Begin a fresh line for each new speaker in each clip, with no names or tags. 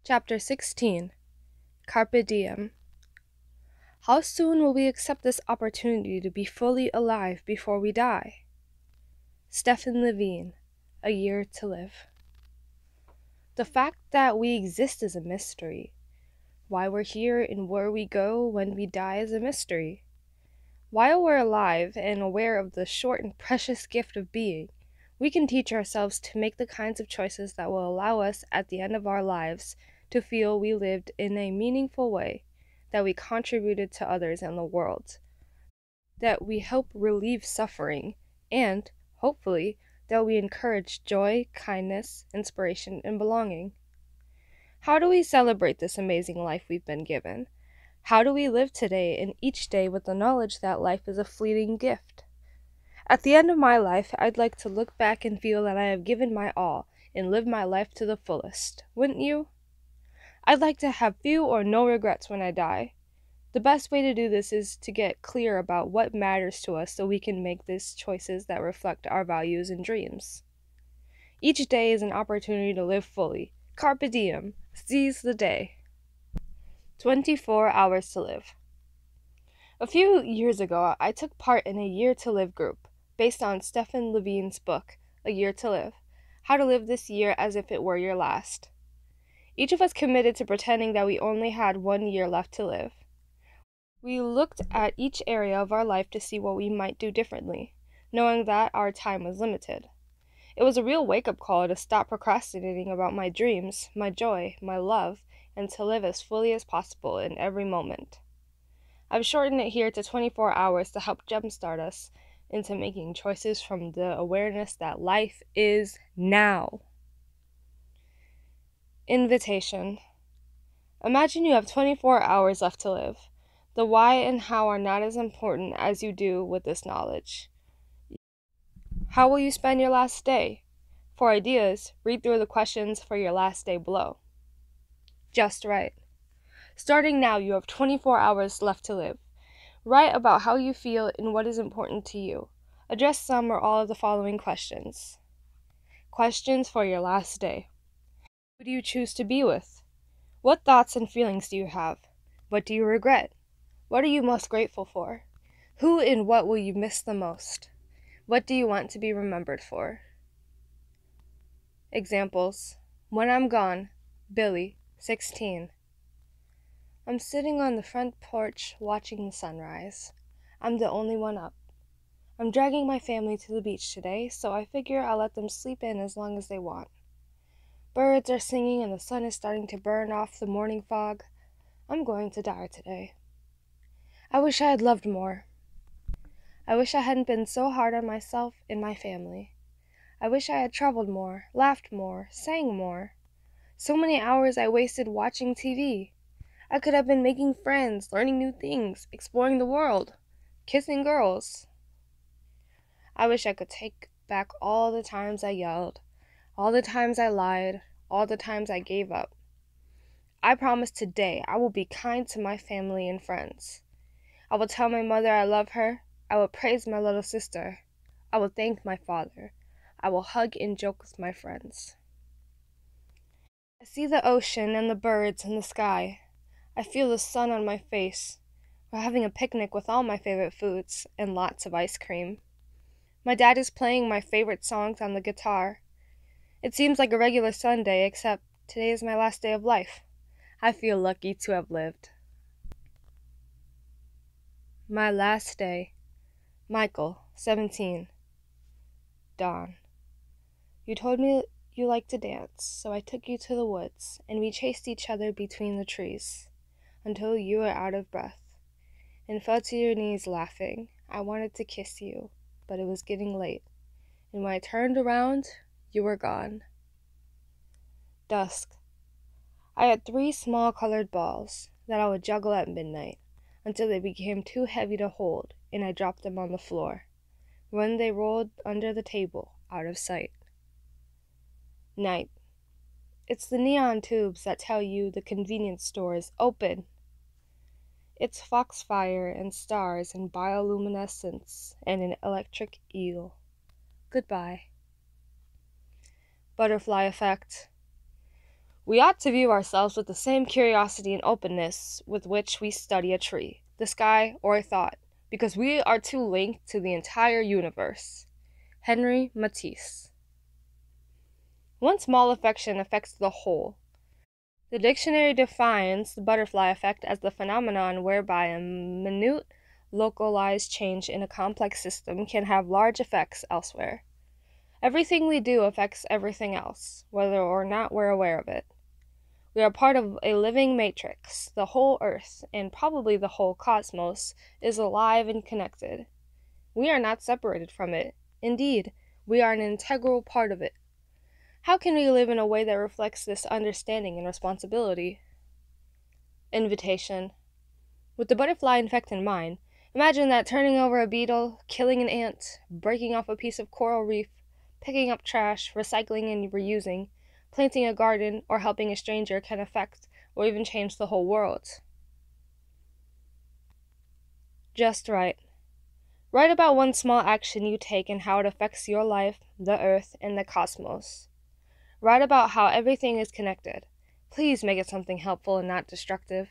Chapter 16 Carpe Diem. How soon will we accept this opportunity to be fully alive before we die? Stephen Levine, A Year to Live. The fact that we exist is a mystery. Why we're here and where we go when we die is a mystery. While we're alive and aware of the short and precious gift of being, we can teach ourselves to make the kinds of choices that will allow us at the end of our lives to feel we lived in a meaningful way, that we contributed to others and the world, that we help relieve suffering, and, hopefully, that we encourage joy, kindness, inspiration, and belonging. How do we celebrate this amazing life we've been given? How do we live today and each day with the knowledge that life is a fleeting gift? At the end of my life, I'd like to look back and feel that I have given my all and lived my life to the fullest, wouldn't you? I'd like to have few or no regrets when I die. The best way to do this is to get clear about what matters to us so we can make these choices that reflect our values and dreams. Each day is an opportunity to live fully. Carpe diem. Seize the day. 24 hours to live. A few years ago, I took part in a Year to Live group based on Stephen Levine's book, A Year to Live, How to Live This Year as If It Were Your Last. Each of us committed to pretending that we only had 1 year left to live. We looked at each area of our life to see what we might do differently, knowing that our time was limited. It was a real wake-up call to stop procrastinating about my dreams, my joy, my love, and to live as fully as possible in every moment. I've shortened it here to 24 hours to help jumpstart us into making choices from the awareness that life is now. Invitation. Imagine you have 24 hours left to live. The why and how are not as important as you do with this knowledge. How will you spend your last day? For ideas, read through the questions for your last day below. Just right. Starting now, you have 24 hours left to live. Write about how you feel and what is important to you. Address some or all of the following questions. Questions for your last day. Who do you choose to be with? What thoughts and feelings do you have? What do you regret? What are you most grateful for? Who and what will you miss the most? What do you want to be remembered for? Examples. When I'm gone, Billy, 16. I'm sitting on the front porch watching the sunrise. I'm the only one up. I'm dragging my family to the beach today, so I figure I'll let them sleep in as long as they want. Birds are singing and the sun is starting to burn off the morning fog. I'm going to die today. I wish I had loved more. I wish I hadn't been so hard on myself and my family. I wish I had traveled more, laughed more, sang more. So many hours I wasted watching TV. I could have been making friends, learning new things, exploring the world, kissing girls. I wish I could take back all the times I yelled, all the times I lied, all the times I gave up. I promise today I will be kind to my family and friends. I will tell my mother I love her. I will praise my little sister. I will thank my father. I will hug and joke with my friends. I see the ocean and the birds and the sky. I feel the sun on my face. We're having a picnic with all my favorite foods and lots of ice cream. My dad is playing my favorite songs on the guitar. It seems like a regular Sunday, except today is my last day of life. I feel lucky to have lived. My last day. Michael, 17. Dawn. You told me you liked to dance, so I took you to the woods, and we chased each other between the trees, until you were out of breath, and fell to your knees laughing. I wanted to kiss you, but it was getting late, and when I turned around, you were gone. Dusk. I had 3 small colored balls that I would juggle at midnight until they became too heavy to hold, and I dropped them on the floor. When they rolled under the table, out of sight. Night. It's the neon tubes that tell you the convenience store is open. It's foxfire and stars and bioluminescence and an electric eel. Goodbye. Butterfly effect. We ought to view ourselves with the same curiosity and openness with which we study a tree, the sky, or a thought, because we are too linked to the entire universe. Henry Matisse. One small affection affects the whole. The dictionary defines the butterfly effect as the phenomenon whereby a minute, localized change in a complex system can have large effects elsewhere. Everything we do affects everything else, whether or not we're aware of it. We are part of a living matrix. The whole Earth, and probably the whole cosmos, is alive and connected. We are not separated from it. Indeed, we are an integral part of it. How can we live in a way that reflects this understanding and responsibility? Invitation. With the butterfly effect in mind, imagine that turning over a beetle, killing an ant, breaking off a piece of coral reef, picking up trash, recycling and reusing, planting a garden, or helping a stranger can affect or even change the whole world. Just right. Write about one small action you take and how it affects your life, the earth, and the cosmos. Write about how everything is connected. Please make it something helpful and not destructive.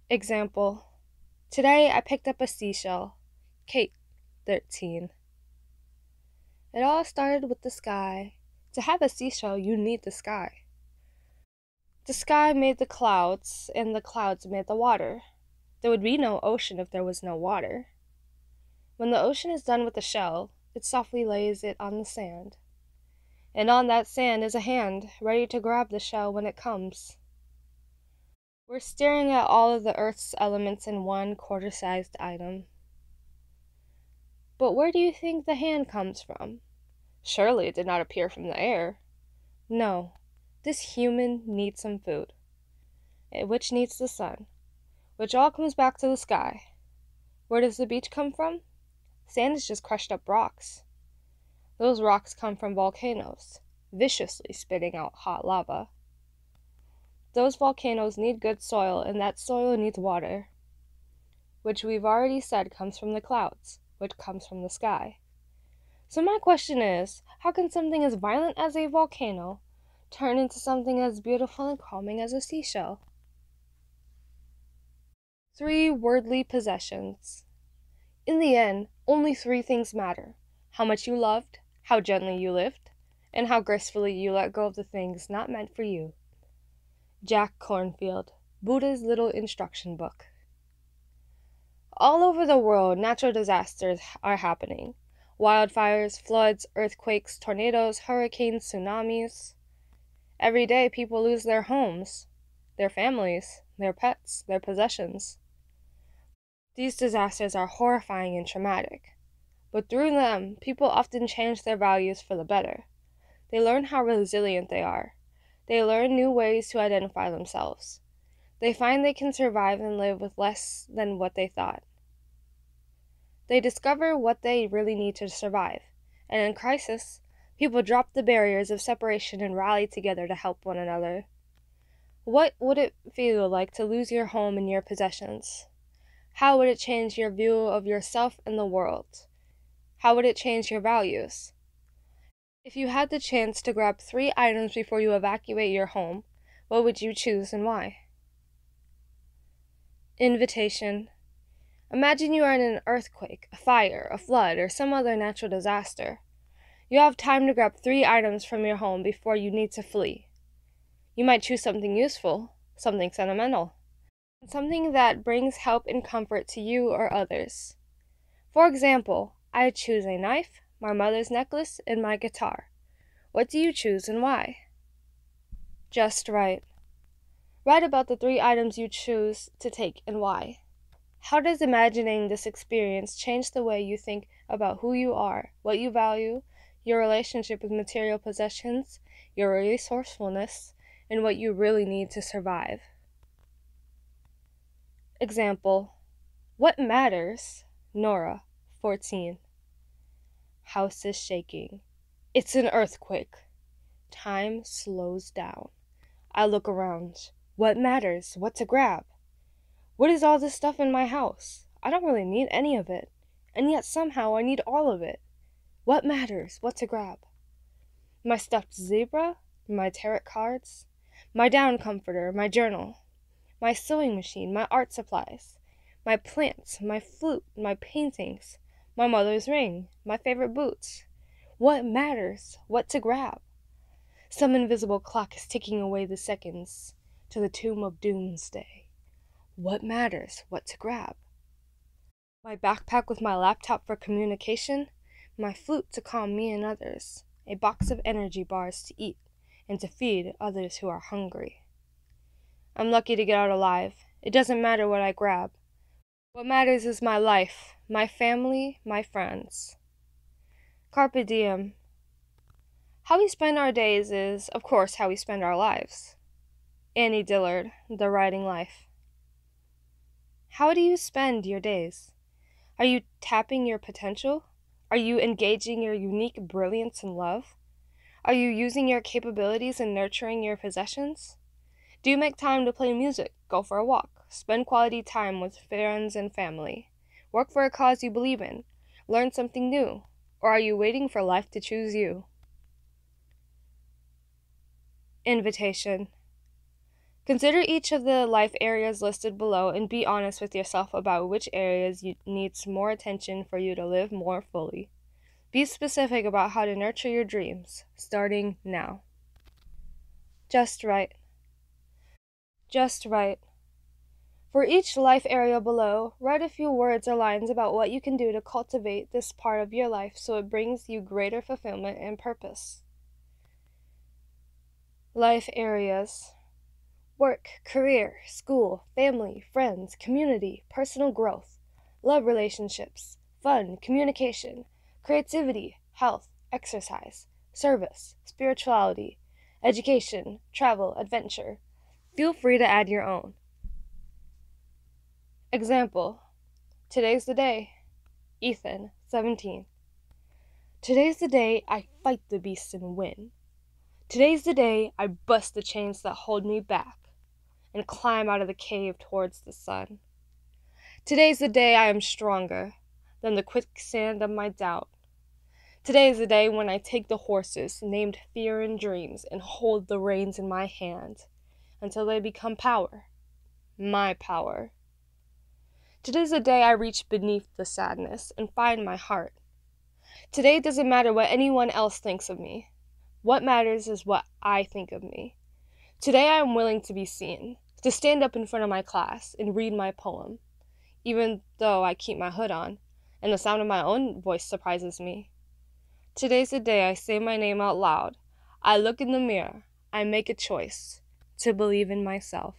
Example. Today I picked up a seashell. Kate, 13. It all started with the sky. To have a seashell, you need the sky. The sky made the clouds, and the clouds made the water. There would be no ocean if there was no water. When the ocean is done with the shell, it softly lays it on the sand. And on that sand is a hand, ready to grab the shell when it comes. We're staring at all of the Earth's elements in one quarter-sized item. But where do you think the hand comes from? Surely it did not appear from the air. No, this human needs some food, which needs the sun, which all comes back to the sky. Where does the beach come from? Sand is just crushed up rocks. Those rocks come from volcanoes, viciously spitting out hot lava. Those volcanoes need good soil, and that soil needs water, which we've already said comes from the clouds, which comes from the sky. So my question is, how can something as violent as a volcano turn into something as beautiful and calming as a seashell? 3 worldly possessions. In the end, only 3 things matter: how much you loved, how gently you lived, and how gracefully you let go of the things not meant for you. Jack Cornfield, Buddha's Little Instruction Book. All over the world, natural disasters are happening. Wildfires, floods, earthquakes, tornadoes, hurricanes, tsunamis. Every day, people lose their homes, their families, their pets, their possessions. These disasters are horrifying and traumatic, but through them, people often change their values for the better. They learn how resilient they are. They learn new ways to identify themselves. They find they can survive and live with less than what they thought. They discover what they really need to survive, and in crisis, people drop the barriers of separation and rally together to help one another. What would it feel like to lose your home and your possessions? How would it change your view of yourself and the world? How would it change your values? If you had the chance to grab 3 items before you evacuate your home, what would you choose and why? Invitation. Imagine you are in an earthquake, a fire, a flood, or some other natural disaster. You have time to grab 3 items from your home before you need to flee. You might choose something useful, something sentimental, something that brings help and comfort to you or others. For example, I choose a knife, my mother's necklace, and my guitar. What do you choose and why? Just right. Write about the 3 items you choose to take and why. How does imagining this experience change the way you think about who you are, what you value, your relationship with material possessions, your resourcefulness, and what you really need to survive? Example. What matters? Nora, 14. House is shaking. It's an earthquake. Time slows down. I look around. What matters? What to grab? What is all this stuff in my house? I don't really need any of it, and yet somehow I need all of it. What matters? What to grab? My stuffed zebra, my tarot cards, my down comforter, my journal, my sewing machine, my art supplies, my plants, my flute, my paintings, my mother's ring, my favorite boots. What matters? What to grab? Some invisible clock is ticking away the seconds to the tomb of doomsday. What matters? What to grab? My backpack with my laptop for communication, my flute to calm me and others, a box of energy bars to eat and to feed others who are hungry. I'm lucky to get out alive. It doesn't matter what I grab. What matters is my life, my family, my friends. Carpe diem. How we spend our days is, of course, how we spend our lives. Annie Dillard, The Writing Life. How do you spend your days? Are you tapping your potential? Are you engaging your unique brilliance and love? Are you using your capabilities and nurturing your possessions? Do you make time to play music, go for a walk, spend quality time with friends and family, work for a cause you believe in, learn something new, or are you waiting for life to choose you? Invitation. Consider each of the life areas listed below and be honest with yourself about which areas needs more attention for you to live more fully. Be specific about how to nurture your dreams, starting now. Just right. Just right. For each life area below, write a few words or lines about what you can do to cultivate this part of your life so it brings you greater fulfillment and purpose. Life areas. Work, career, school, family, friends, community, personal growth, love relationships, fun, communication, creativity, health, exercise, service, spirituality, education, travel, adventure. Feel free to add your own. Example. Today's the day. Ethan, 17. Today's the day I fight the beast and win. Today's the day I bust the chains that hold me back and climb out of the cave towards the sun. Today's the day I am stronger than the quicksand of my doubt. Today is the day when I take the horses named fear and dreams and hold the reins in my hand until they become power, my power. Today's the day I reach beneath the sadness and find my heart. Today doesn't matter what anyone else thinks of me. What matters is what I think of me. Today I am willing to be seen, to stand up in front of my class and read my poem, even though I keep my hood on, and the sound of my own voice surprises me. Today's the day I say my name out loud. I look in the mirror. I make a choice to believe in myself.